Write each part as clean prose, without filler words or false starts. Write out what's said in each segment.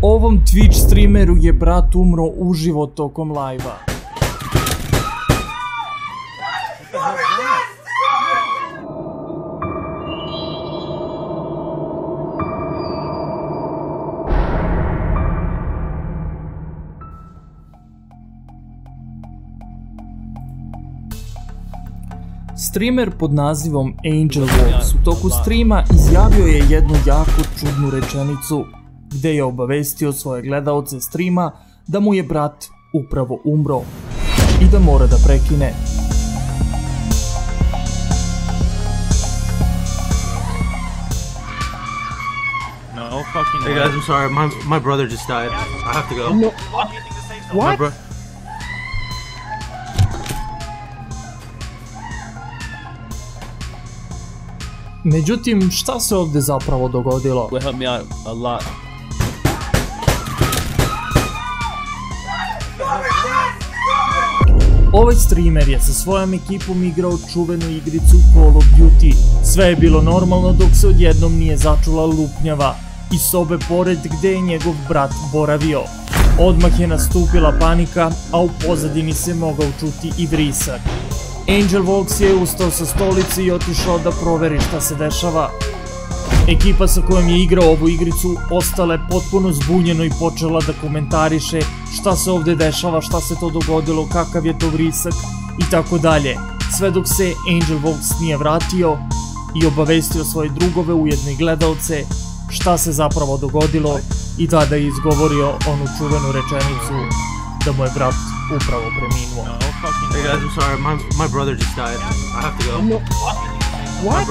Ovom Twitch streameru je brat umro uživo tokom live-a. Streamer pod nazivom Angel Vox u toku streama izjavio je jednu jako čudnu rečenicu, gde je obavestio svoje gledaoce streama da mu je brat upravo umro i da mora da prekine. No fucking way. Hey guys, I'm sorry. My brother just died. I have to go. No. What? Međutim, šta se ovdje zapravo dogodilo? It helped me out a lot. Ovaj streamer je sa svojom ekipom igrao čuvenu igricu Call of Duty. Sve je bilo normalno dok se odjednom nije začula lupnjava iz sobe pored gde je njegov brat boravio. Odmah je nastupila panika, a u pozadini se mogao čuti i vrisak. Angel Vox je ustao sa stolice i otišao da proveri šta se dešava. Ekipa sa kojom je igrao ovu igricu ostala je potpuno zbunjeno i počela da komentariše šta se ovdje dešava, šta se to dogodilo, kakav je to vrisak i tako dalje. Sve dok se Angel Vox nije vratio i obavestio svoje drugove, ujedno i gledaoce, šta se zapravo dogodilo i tada je izgovorio onu čuvenu rečenicu da mu je brat upravo preminuo. Hey guys, I'm sorry. My brother just died. I have to go. No. What?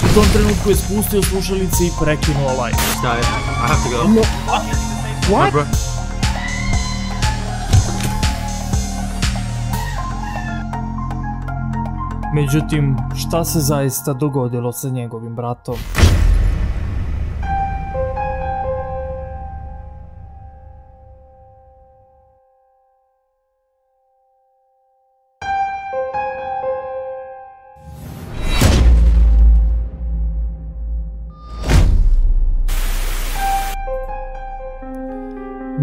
U tom trenutku je spustio slušalice i prekinuo live. Died. I have to go. No. What? Međutim, šta se zaista dogodilo sa njegovim bratom?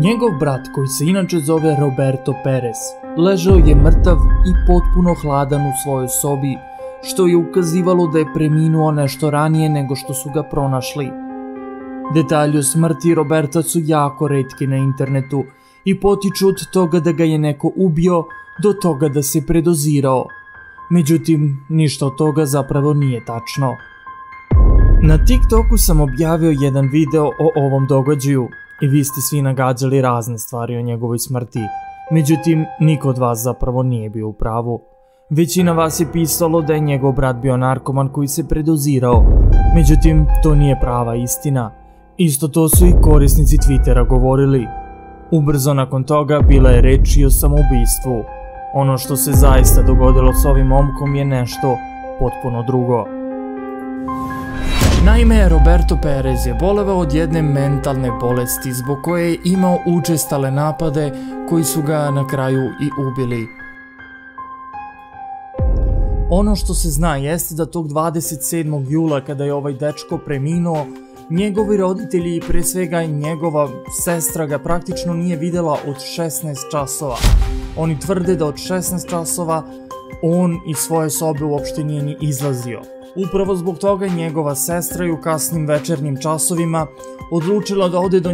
Njegov brat, koji se inače zove Roberto Perez, ležao je mrtav i potpuno hladan u svojoj sobi, što je ukazivalo da je preminuo nešto ranije nego što su ga pronašli. Detalji o smrti Roberta su jako retki na internetu i potiču od toga da ga je neko ubio do toga da se predozirao. Međutim, ništa od toga zapravo nije tačno. Na TikToku sam objavio jedan video o ovom događaju i vi ste svi nagađali razne stvari o njegovoj smrti. Međutim, niko od vas zapravo nije bio u pravu. Većina vas je pisalo da je njegov brat bio narkoman koji se predozirao. Međutim, to nije prava istina. Isto to su i korisnici Twittera govorili. Ubrzo nakon toga bila je reč i o samoubistvu. Ono što se zaista dogodilo s ovim momkom je nešto potpuno drugo. Naime, Roberto Perez je bolevao od jedne mentalne bolesti zbog koje je imao učestale napade koji su ga na kraju i ubili. Ono što se zna jeste da tog 27. jula kada je ovaj dečko preminuo, njegovi roditelji i pre svega njegova sestra ga praktično nije videla od 16 časova. Oni tvrde da od 16 časova on iz svoje sobe uopšte nije ni izlazio. Upravo zbog toga njegova sestra je u kasnim večernjim časovima odlučila da ode do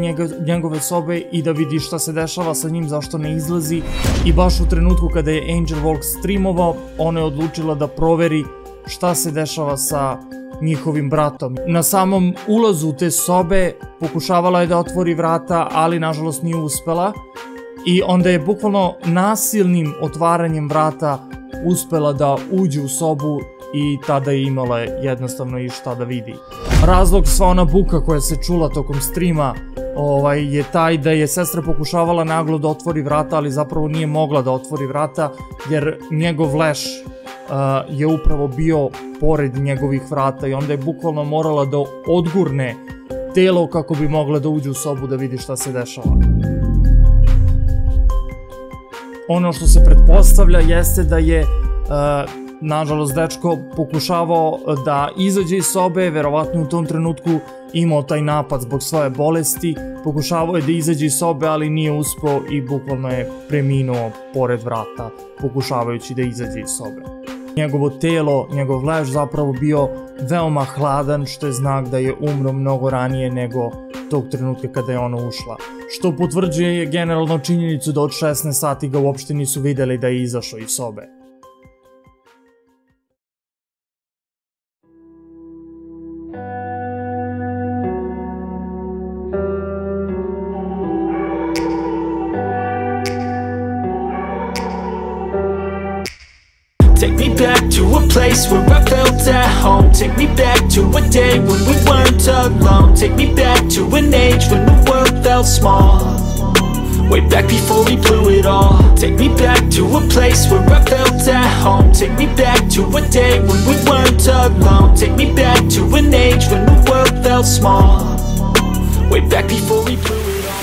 njegove sobe i da vidi šta se dešava sa njim, zašto ne izlazi, i baš u trenutku kada je Angel Vox streamovao, ona je odlučila da proveri šta se dešava sa njihovim bratom. Na samom ulazu te sobe pokušavala je da otvori vrata, ali nažalost nije uspela i onda je bukvalno nasilnim otvaranjem vrata uspela da uđe u sobu i tada je imala jednostavno i šta da vidi. Razlog sva ona buka koja se čula tokom streama je taj da je sestra pokušavala naglo da otvori vrata, ali zapravo nije mogla da otvori vrata jer njegov leš je upravo bio pored njegovih vrata i onda je bukvalno morala da odgurne telo kako bi mogla da uđe u sobu da vidi šta se dešava. Ono što se pretpostavlja jeste da je Nažalost, dečko pokušavao da izađe iz sobe, verovatno u tom trenutku imao taj napad zbog svoje bolesti, pokušavao je da izađe iz sobe, ali nije uspeo i bukvalno je preminuo pored vrata, pokušavajući da izađe iz sobe. Njegovo telo, njegov lež zapravo bio veoma hladan, što je znak da je umro mnogo ranije nego tog trenutka kada je ona ušla. Što potvrđuje generalno činjenicu da od 16 sati ga uopšte nisu videli da je izašao iz sobe. Take me back to a place where I felt at home. Take me back to a day when we weren't alone. Take me back to an age when the world felt small. Way back before we blew it all. Take me back to a place where I felt at home. Take me back to a day when we weren't alone. Take me back to an age when the world felt small. Way back before we blew it all.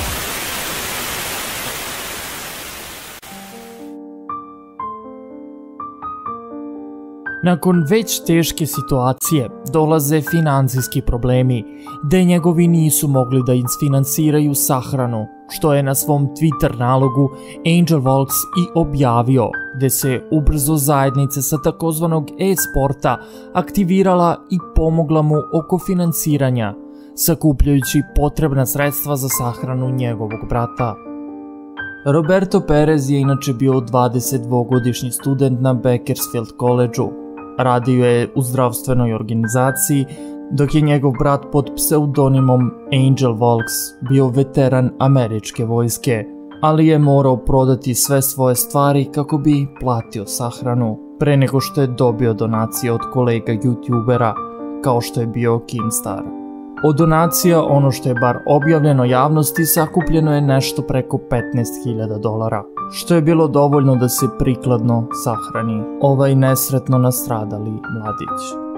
Nakon već teške situacije dolaze financijski problemi, gde njegovi nisu mogli da isfinansiraju sahranu, što je na svom Twitter nalogu Angel Volks i objavio, gde se ubrzo zajednica sa takozvanog e-sporta aktivirala i pomogla mu oko finansiranja, sakupljajući potrebna sredstva za sahranu njegovog brata. Roberto Perez je inače bio 22-godišnji student na Bakersfield College-u. Radio je u zdravstvenoj organizaciji, dok je njegov brat pod pseudonimom Angel Volks bio veteran američke vojske, ali je morao prodati sve svoje stvari kako bi platio sahranu, pre nego što je dobio donacije od kolega youtubera, kao što je bio Keemstar. Od donacija, ono što je bar objavljeno javnosti, sakupljeno je nešto preko $15.000, što je bilo dovoljno da se prikladno sahrani ovaj nesretno nastradali mladić.